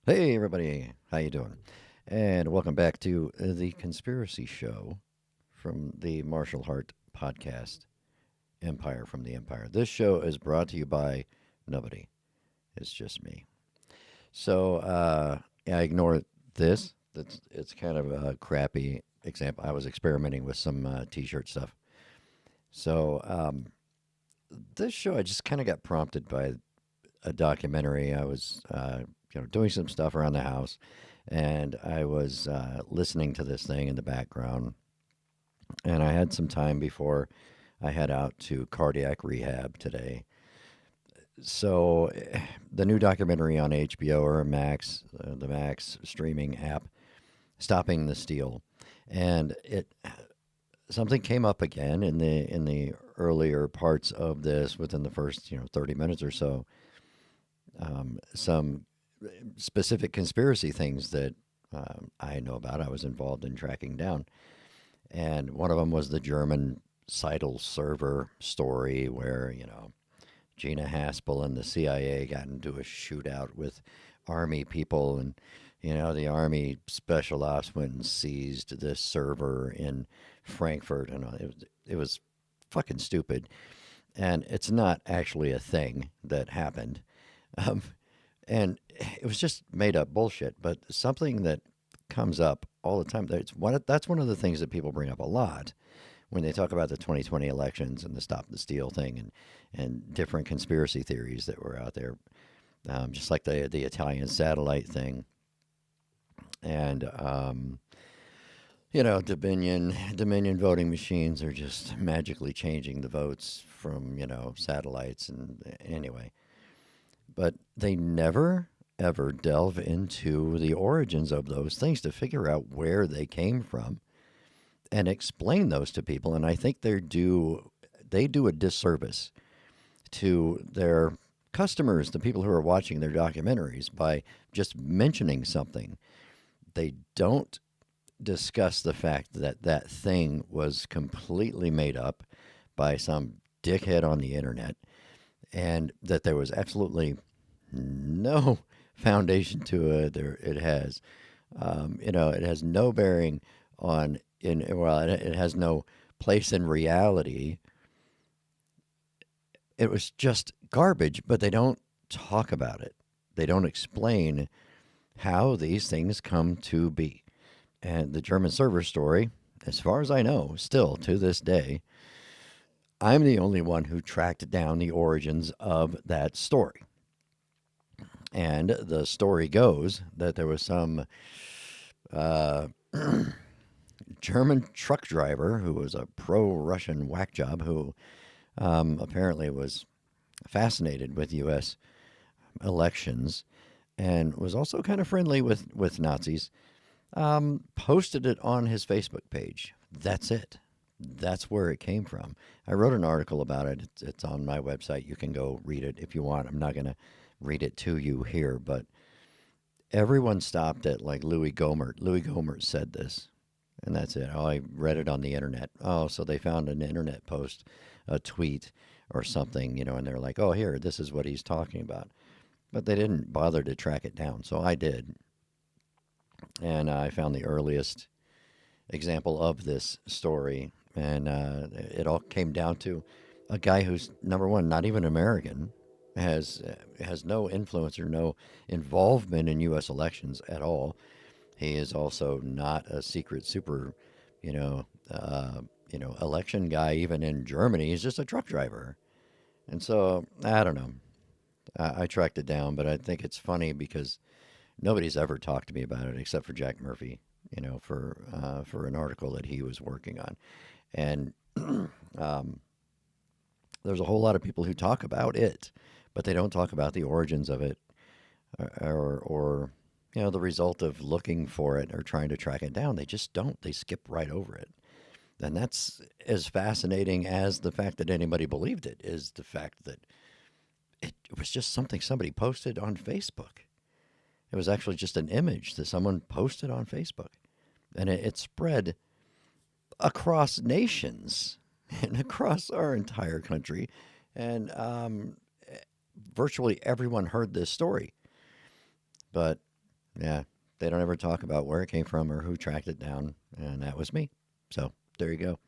Hey everybody, how you doing? And welcome back to the Conspiracy Show from the Marshall Hart podcast, Empire from the Empire. This show is brought to you by nobody. It's just me. So I ignore this. It's kind of a crappy example. I was experimenting with some T-shirt stuff. So this show, I just kind of got prompted by a documentary. I was doing some stuff around the house, and I was listening to this thing in the background. And I had some time before I head out to cardiac rehab today. So the new documentary on HBO or Max, the Max streaming app, Stopping the Steal, and it something came up again in the earlier parts of this within the first 30 minutes or so. Some specific conspiracy things that I know about. I was involved in tracking down, and one of them was the German Seidel server story, where Gina Haspel and the CIA got into a shootout with Army people, and the Army Special Ops went and seized this server in Frankfurt, and it was fucking stupid, and it's not actually a thing that happened. Um, and it was just made up bullshit. But something that comes up all the time, that's one of the things that people bring up a lot when they talk about the 2020 elections and the Stop the Steal thing, and different conspiracy theories that were out there, just like the Italian satellite thing, and Dominion voting machines are just magically changing the votes from satellites, and anyway. But they never ever delve into the origins of those things to figure out where they came from and explain those to people. And I think they do a disservice to their customers, the people who are watching their documentaries, by just mentioning something. They don't discuss the fact that that thing was completely made up by some dickhead on the internet, and that there was absolutely no foundation to it. It has, it has no bearing on it has no place in reality. It was just garbage, but they don't talk about it. They don't explain how these things come to be. And the German server story, as far as I know, still to this day, I'm the only one who tracked down the origins of that story. And the story goes that there was some uh, German truck driver who was a pro-Russian whack job who apparently was fascinated with U.S. elections and was also kind of friendly with Nazis. Posted it on his Facebook page. That's it. That's where it came from. I wrote an article about it. It's on my website. You can go read it if you want. I'm not going to read it to you here, but everyone stopped at like Louis Gohmert. Louis Gohmert said this, and that's it. Oh, I read it on the internet. Oh, so they found an internet post, a tweet or something, and they're like, oh, here, this is what he's talking about. But they didn't bother to track it down, so I did. And I found the earliest example of this story, and it all came down to a guy who's, number one, not even American, has no influence or no involvement in U.S. elections at all. He is also not a secret super, election guy even in Germany. He's just a truck driver, and so I don't know. I tracked it down, but I think it's funny because nobody's ever talked to me about it except for Jack Murphy, for an article that he was working on, and there's a whole lot of people who talk about it, but they don't talk about the origins of it, or the result of looking for it or trying to track it down. They just don't. They skip right over it. And that's as fascinating as the fact that anybody believed it is the fact that it It was just something somebody posted on Facebook. It was actually just an image that someone posted on Facebook. And it spread across nations and across our entire country. And virtually everyone heard this story. But yeah, they don't ever talk about where it came from or who tracked it down. And that was me. So there you go.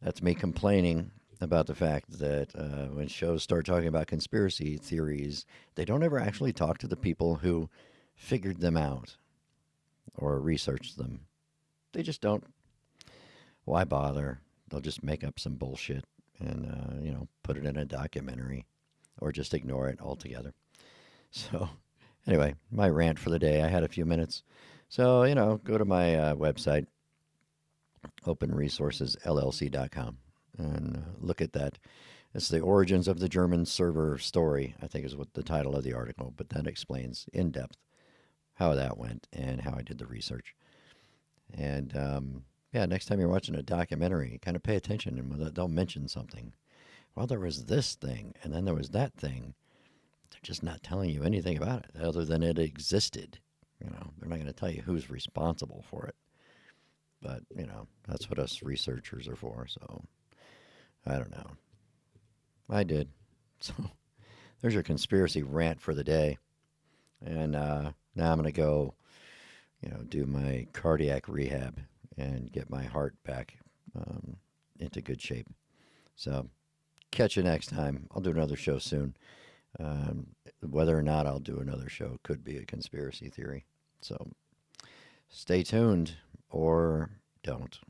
That's me complaining about the fact that when shows start talking about conspiracy theories, they don't ever actually talk to the people who figured them out or researched them. They just don't. Why bother? They'll just make up some bullshit and put it in a documentary or just ignore it altogether. So anyway, my rant for the day. I had a few minutes. So, go to my website, openresourcesllc.com, and look at that. It's the origins of the German server story, I think is what the title of the article, but that explains in depth how that went and how I did the research. And yeah, next time you're watching a documentary, kind of pay attention and they'll mention something. Well, there was this thing, and then there was that thing. They're just not telling you anything about it other than it existed. They're not going to tell you who's responsible for it. But, that's what us researchers are for. So, I don't know. I did. So, there's your conspiracy rant for the day. And now I'm going to go, do my cardiac rehab and get my heart back into good shape. So, catch you next time. I'll do another show soon. Whether or not I'll do another show could be a conspiracy theory. So, stay tuned or don't.